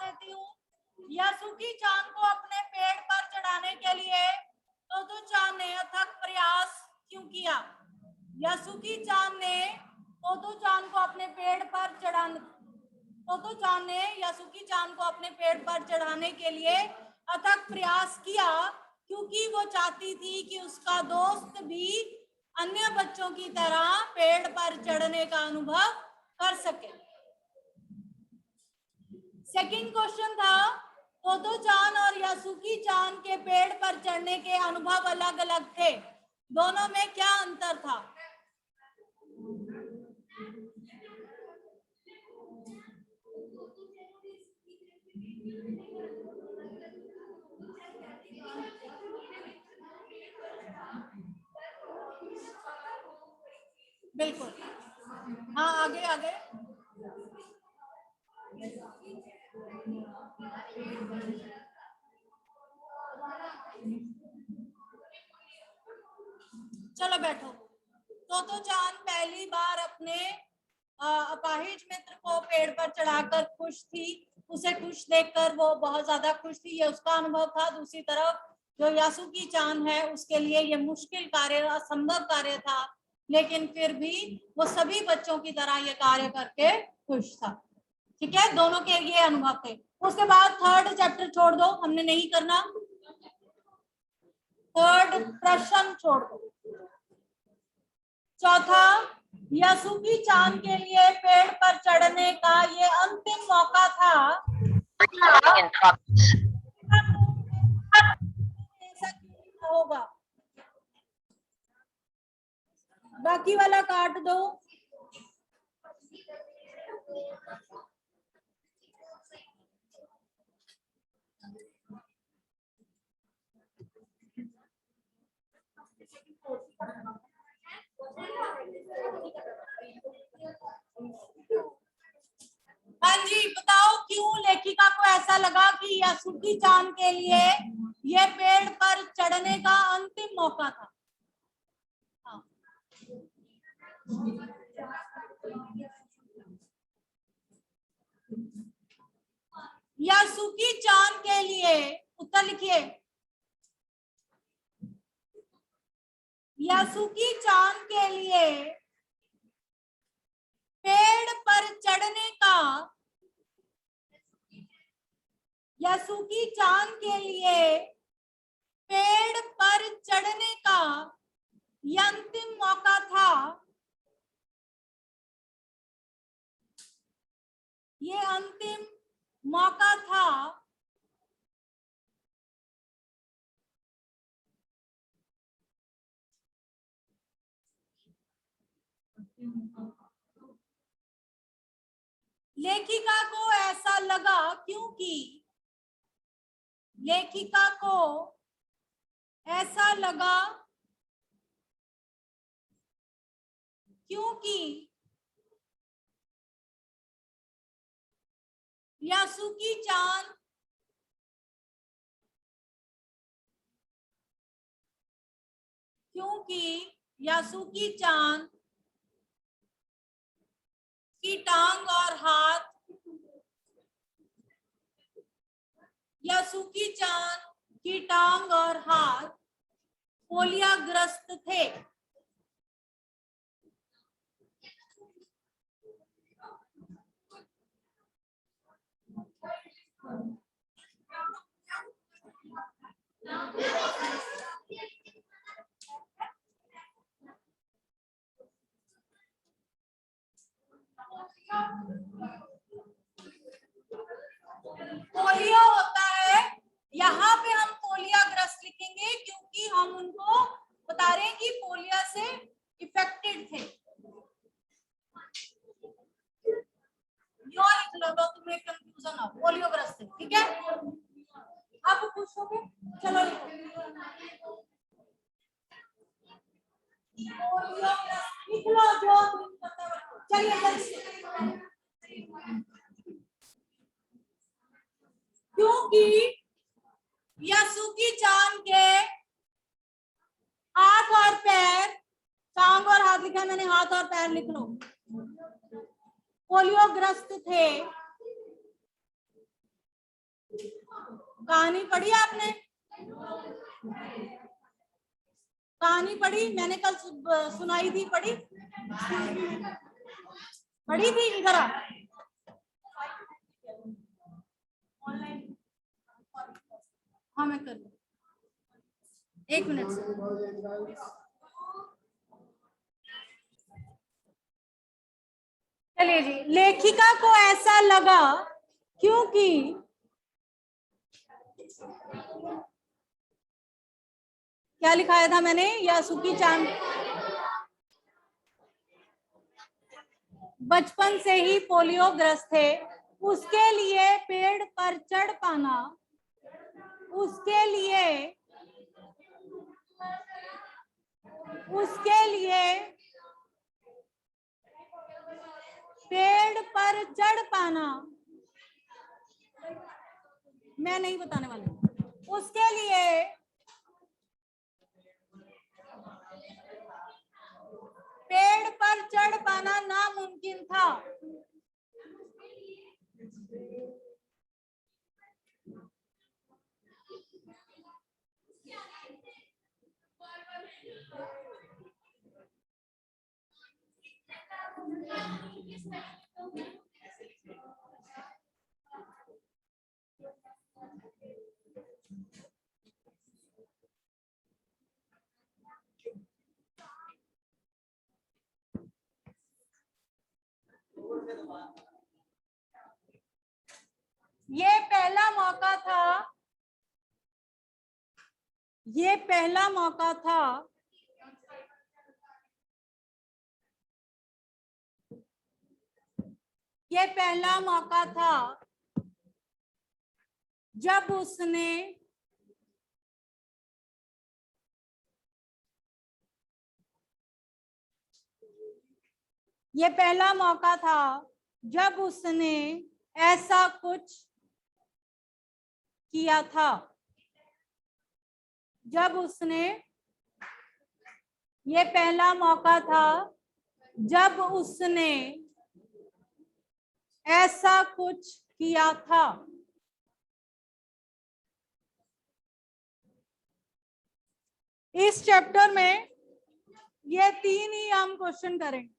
देती हूँ। यासुकी चान को अपने पेड़ पर चढ़ाने के लिए तोतो चान ने अथक प्रयास क्यों किया? यासुकी चान ने तोतो चान को अपने पेड़ पर तोतो चान ने यासुकी चान को अपने पेड़ पर चढ़ाने के लिए अथक प्रयास किया क्योंकि वो चाहती थी कि उसका दोस्त भी अन्य बच्चों की तरह पेड़ पर चढ़ने का अनुभव कर सके। सेकंड क्वेश्चन था, तोतो चान और यासुकी चान के पेड़ पर चढ़ने के अनुभव अलग अलग थे, दोनों में क्या अंतर था? बिल्कुल, हाँ आगे आगे। चलो बैठो। तोतो चान पहली बार अपने अपाहिज मित्र को पेड़ पर चढ़ाकर खुश थी। उसे खुश देखकर वो बहुत ज्यादा खुश थी, ये उसका अनुभव था। दूसरी तरफ जो यासुकी चान है उसके लिए ये मुश्किल कार्य, असंभव कार्य था, लेकिन फिर भी वो सभी बच्चों की तरह ये कार्य करके खुश था। ठीक है, दोनों के ये अनुभव थे। उसके बाद थर्ड चैप्टर छोड़ दो, हमने नहीं करना। थर्ड प्रश्न छोड़ दो। चौथा, यासुकी चान के लिए पेड़ पर चढ़ने का ये अंतिम मौका था। ऐसा क्यों होगा? बाकी वाला काट दो। हाँ जी, बताओ क्यों लेखिका को ऐसा लगा कि यासुकी चान के लिए ये पेड़ पर चढ़ने का अंतिम मौका था? हाँ। यासुकी चान के लिए उत्तर लिखिए। यासुकी चान के लिए पेड़ पर चढ़ने का, यासुकी चान के लिए पेड़ पर चढ़ने का यह अंतिम मौका था। ये अंतिम मौका था लेखिका को ऐसा लगा क्योंकि लेखिका को ऐसा लगा क्योंकि यासुकी चान की टांग और हाथ, यासुकी चान की टांग और हाथ पोलियोग्रस्त थे। पोलियो होता है, यहाँ पे हम पोलियोग्रस्त लिखेंगे क्योंकि हम उनको बता रहे हैं कि पोलियो से इफेक्टेड थे। यो लिख लो, तुम्हें कंफ्यूजन हो, पोलियोग्रस्त, ठीक है। अब पूछोगे, चलो लिख लो जो चलिए। क्योंकि यासुकी चान के हाथ और पैर, टांग और हाथ लिखा मैंने, हाथ और पैर लिख लो, पोलियोग्रस्त थे। कहानी पढ़ी आपने? कहानी पढ़ी? मैंने कल सुनाई थी, पढ़ी? पढ़ी थी? इधर आ। हाँ मैं कर लूँ, 1 मिनट से। चलिए जी। लेखिका को ऐसा लगा क्योंकि क्या लिखाया था मैंने? यासुकी चांद बचपन से ही पोलियो ग्रस्त थे, उसके लिए पेड़ पर चढ़ पाना, उसके लिए पेड़ पर चढ़ पाना, मैं नहीं बताने वाली, उसके लिए पेड़ पर चढ़ पाना नामुमकिन था। ये पहला मौका था, ये पहला मौका था ये पहला मौका था जब उसने ये पहला मौका था जब उसने ऐसा कुछ किया था, जब उसने ये पहला मौका था जब उसने ऐसा कुछ किया था। इस चैप्टर में ये 3 ही हम क्वेश्चन करेंगे।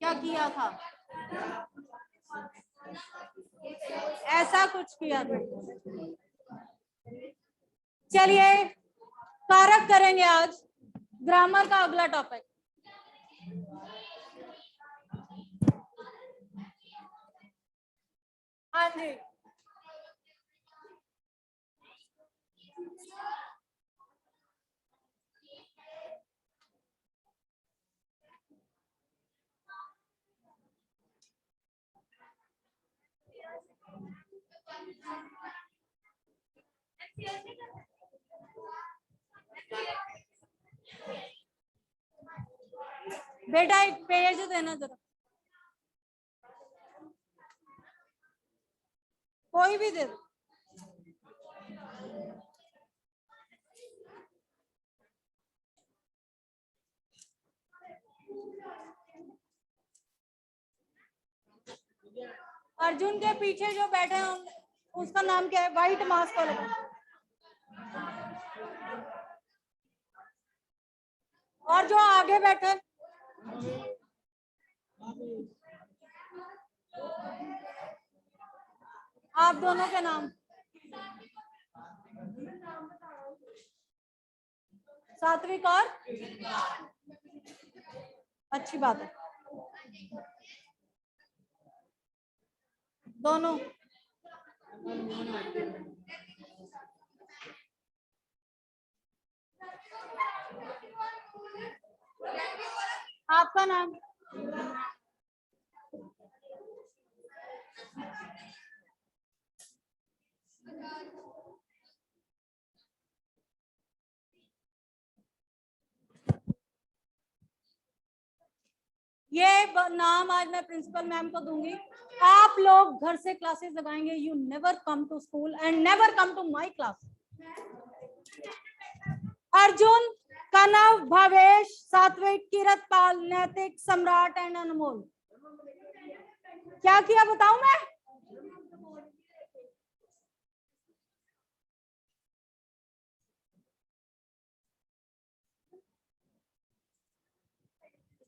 क्या किया था? ऐसा कुछ किया था। चलिए कारक करेंगे आज, ग्रामर का अगला टॉपिक। हाँ जी, बेटा एक पेज देना जरा, कोई भी दे दो। अर्जुन के पीछे जो बैठे हैं उसका नाम क्या है? व्हाइट मास्क वाले। और जो आगे बैठे, आप दोनों के नाम। सात्विक और अच्छी बात है, दोनों। आपका नाम? ये नाम आज मैं प्रिंसिपल मैम को दूंगी। आप लोग घर से क्लासेस लगाएंगे, you never come to school and never come to my class. Arjun Kanav, Bhavesh, Satvik, Kiratpal, नैतिक, सम्राट एंड अनमोल। क्या किया बताऊं मैं?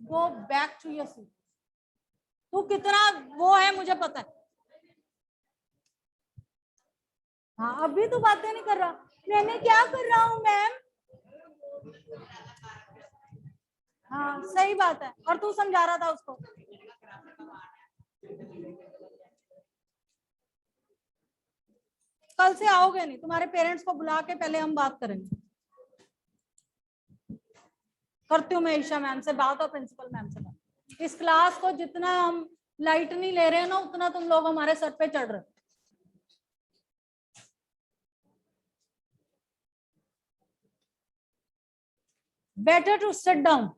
Go back to your seat. तू कितना वो है मुझे पता है। हाँ अभी तू बातें नहीं कर रहा। मैंने क्या कर रहा हूँ मैम? हाँ सही बात है, और तू समझा रहा था उसको। कल से आओगे नहीं, तुम्हारे पेरेंट्स को बुला के पहले हम बात करेंगे। करती हूँ मैं ईशा मैम से बात और प्रिंसिपल मैम से बात। इस क्लास को जितना हम लाइट नहीं ले रहे हैं ना, उतना तुम लोग हमारे सर पे चढ़ रहे हो। Better to sit down.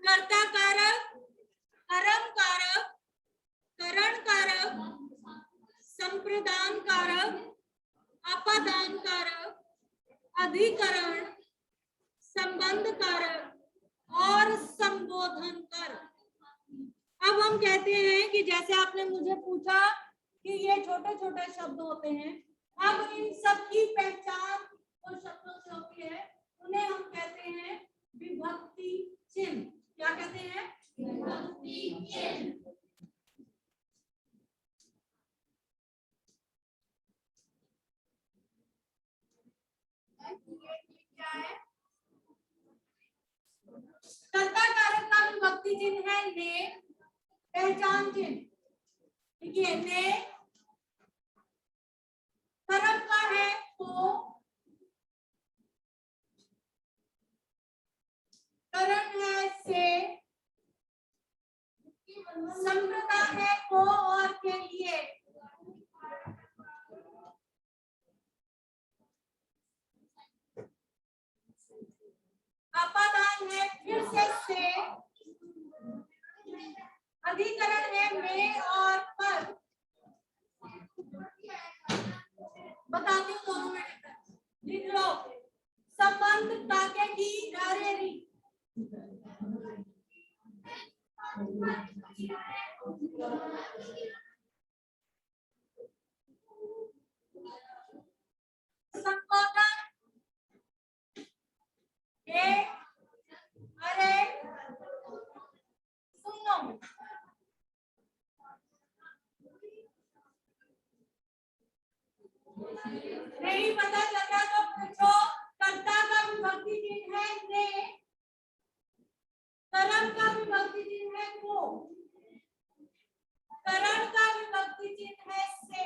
कर्ता कारक, कर्म कारक, करण कारक, संप्रदान कारक, अपादान कारक, अधिकरण, संबंध कारक और संबोधन कारक। अब हम कहते हैं कि जैसे आपने मुझे पूछा कि ये छोटे छोटे शब्द होते हैं, अब इन सब की पहचान उन शब्दों से होती है, उन्हें हम कहते हैं विभक्ति चिन्ह। क्या कहते हैं? विभक्ति चिन्ह। क्या है? कर्ता कारक का विभक्ति चिन्ह है ने, पहचान चिन्ह। देखिए ने कर्म का है को, करण है से, संप्रदान है को और के लिए, अपादान है फिर से, अधिकरण है में और पर। बताती हूँ 2 मिनट लिख लो। संबंध ताके की डारेरी, संबोधन ए, अरे सुनो, नहीं पता चल रहा तो पूछो। कर्ता का विभक्ति चिन्ह है ने, कर्म का विभक्ति चिन्ह है को, करण का विभक्ति चिन्ह है से,